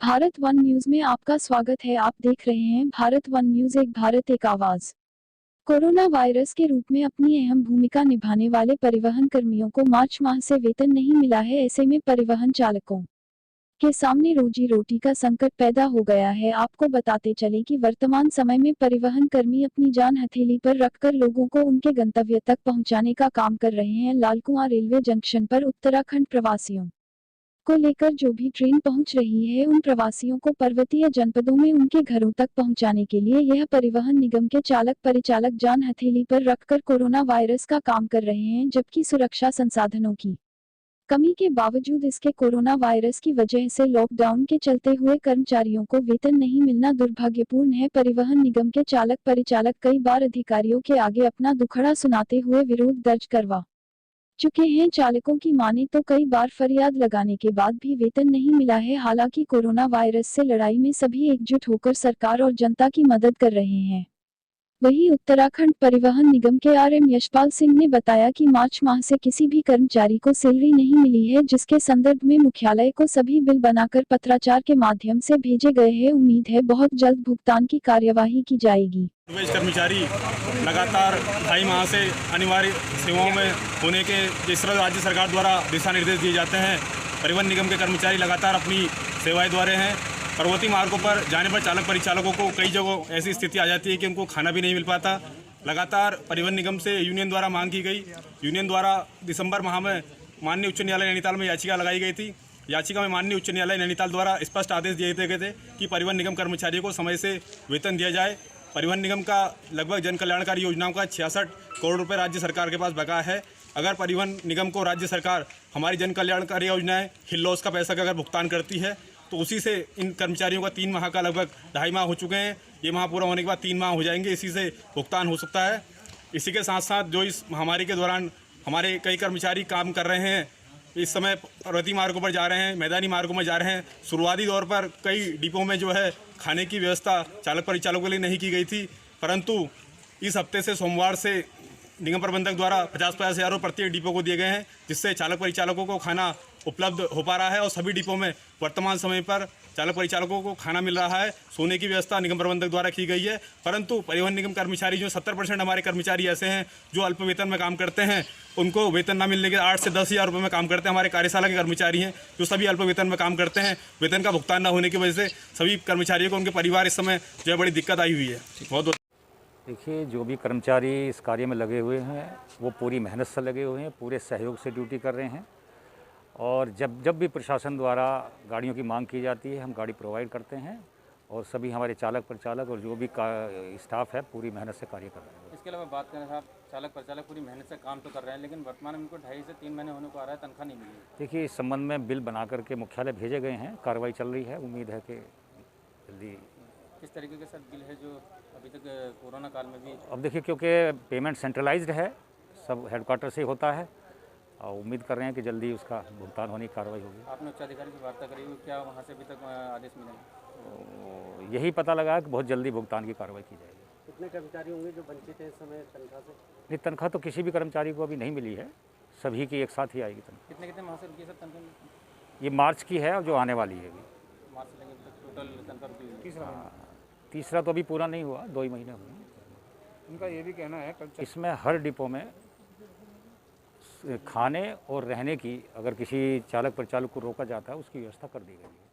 Bharat one news में आपका स्वागत है। आप देख रहे हैं भारत वन न्यूज, एक भारत एक आवाज। कोरोना वायरस के रूप में अपनी अहम भूमिका निभाने वाले परिवहन कर्मियों को मार्च माह से वेतन नहीं मिला है। ऐसे में परिवहन चालकों के सामने रोजी रोटी का संकट पैदा हो गया है। आपको बताते चले कि वर्तमान समय में परिवहन कर्मी अपनी जान हथेली पर रखकर लोगों को उनके गंतव्य तक पहुंचाने का काम कर रहे हैं। लालकुआं रेलवे जंक्शन पर उत्तराखंड प्रवासियों को लेकर जो भी ट्रेन पहुंच रही है, उन प्रवासियों को पर्वतीय जनपदों में उनके घरों तक पहुंचाने के लिए यह परिवहन निगम के चालक परिचालक जान हथेली पर रखकर कोरोना वायरस का काम कर रहे हैं। जबकि सुरक्षा संसाधनों की कमी के बावजूद इसके कोरोना वायरस की वजह से लॉकडाउन के चलते हुए कर्मचारियों को वेतन नहीं मिलना दुर्भाग्यपूर्ण है। परिवहन निगम के चालक परिचालक कई बार अधिकारियों के आगे अपना दुखड़ा सुनाते हुए विरोध दर्ज करवा चुके हैं। चालकों की माने तो कई बार फरियाद लगाने के बाद भी वेतन नहीं मिला है। हालांकि कोरोना वायरस से लड़ाई में सभी एकजुट होकर सरकार और जनता की मदद कर रहे हैं। वहीं उत्तराखंड परिवहन निगम के आरएम यशपाल सिंह ने बताया कि मार्च माह से किसी भी कर्मचारी को सैलरी नहीं मिली है, जिसके संदर्भ में मुख्यालय को सभी बिल बनाकर पत्राचार के माध्यम से भेजे गए हैं। उम्मीद है बहुत जल्द भुगतान की कार्यवाही की जाएगी। कर्मचारी लगातार 2.5 माह से अनिवार्य सेवाओं में होने के जिस तरह राज्य सरकार द्वारा दिशा निर्देश दिए जाते हैं, परिवहन निगम के कर्मचारी लगातार अपनी सेवाएं दे रहे हैं। पर्वतीय मार्गों पर जाने पर चालक परिचालकों को कई जगहों ऐसी स्थिति आ जाती है कि उनको खाना भी नहीं मिल पाता। लगातार परिवहन निगम से यूनियन द्वारा मांग की गई। यूनियन द्वारा दिसंबर माह में माननीय उच्च न्यायालय नैनीताल में याचिका लगाई गई थी। याचिका में माननीय उच्च न्यायालय नैनीताल द्वारा स्पष्ट आदेश दिए गए थे कि परिवहन निगम कर्मचारियों को समय से वेतन दिया जाए। परिवहन निगम का लगभग जन कल्याणकारी योजनाओं का 66 करोड़ रुपए राज्य सरकार के पास बकाया है। अगर परिवहन निगम को राज्य सरकार हमारी जन कल्याणकारी योजनाएं हिल लॉस का पैसा का अगर भुगतान करती है, तो उसी से इन कर्मचारियों का 3 माह का लगभग 2.5 माह हो चुके हैं। ये माह पूरा होने के बाद 3 माह हो जाएंगे, इसी से भुगतान हो सकता है। इसी के साथ साथ जो इस महामारी के दौरान हमारे कई कर्मचारी काम कर रहे हैं, इस समय पर्वतीय मार्गों पर जा रहे हैं, मैदानी मार्गों में जा रहे हैं। शुरुआती दौर पर कई डिपो में जो है खाने की व्यवस्था चालक परिचालकों के लिए नहीं की गई थी, परंतु इस हफ्ते से सोमवार से निगम प्रबंधक द्वारा 50-50 हज़ार प्रत्येक डिपो को दिए गए हैं, जिससे चालक परिचालकों को खाना उपलब्ध हो पा रहा है और सभी डिपो में वर्तमान समय पर चालक परिचालकों को खाना मिल रहा है। सोने की व्यवस्था निगम प्रबंधक द्वारा की गई है। परंतु परिवहन निगम कर्मचारी जो 70% हमारे कर्मचारी ऐसे हैं जो अल्प वेतन में काम करते हैं, उनको वेतन न मिलने के 8 से 10 हज़ार रुपये में काम करते हैं। हमारे कार्यशाला के कर्मचारी हैं जो सभी अल्प वेतन में काम करते हैं। वेतन का भुगतान न होने की वजह से सभी कर्मचारियों को, उनके परिवार इस समय जो है बड़ी दिक्कत आई हुई है। बहुत देखिए, जो भी कर्मचारी इस कार्य में लगे हुए हैं वो पूरी मेहनत से लगे हुए हैं, पूरे सहयोग से ड्यूटी कर रहे हैं। और जब भी प्रशासन द्वारा गाड़ियों की मांग की जाती है, हम गाड़ी प्रोवाइड करते हैं और सभी हमारे चालक परिचालक और जो भी स्टाफ है पूरी मेहनत से कार्य कर रहे हैं। इसके अलावा बात करें साहब, चालक परिचालक पूरी मेहनत से काम तो कर रहे हैं, लेकिन वर्तमान में उनको 2.5 से 3 महीने होने को आ रहा है, तनख्वाह नहीं मिली। देखिए, इस संबंध में बिल बना करके मुख्यालय भेजे गए हैं, कार्रवाई चल रही है। उम्मीद है कि जल्दी। किस तरीके के सर बिल है जो अभी तक कोरोना काल में भी? अब देखिए, क्योंकि पेमेंट सेंट्रलाइज्ड है, सब हेडक्वार्टर से होता है और उम्मीद कर रहे हैं कि जल्दी उसका भुगतान होने की कार्रवाई होगी। आपने उच्चाधिकारी से वार्ता करी हुई, क्या वहाँ से अभी तक आदेश मिले? तो यही पता लगा कि बहुत जल्दी भुगतान की कार्रवाई की जाएगी। कितने कर्मचारी होंगे जो वंचित हैं इस समय तनख्वाह से? नहीं, तनख्वाह तो किसी भी कर्मचारी को अभी नहीं मिली है, सभी की एक साथ ही आएगी तनख्वाह। कितने कितने माह से रुकी सर तनख्वाह? ये मार्च की है और जो आने वाली है अभी। मार्च से लेकर टोटल तनख्वाह रुकी? तीसरा तो अभी पूरा नहीं हुआ, 2 ही महीने हुए। उनका ये भी कहना है इसमें हर डिपो में खाने और रहने की, अगर किसी चालक परिचालक को रोका जाता है, उसकी व्यवस्था कर दी गई है।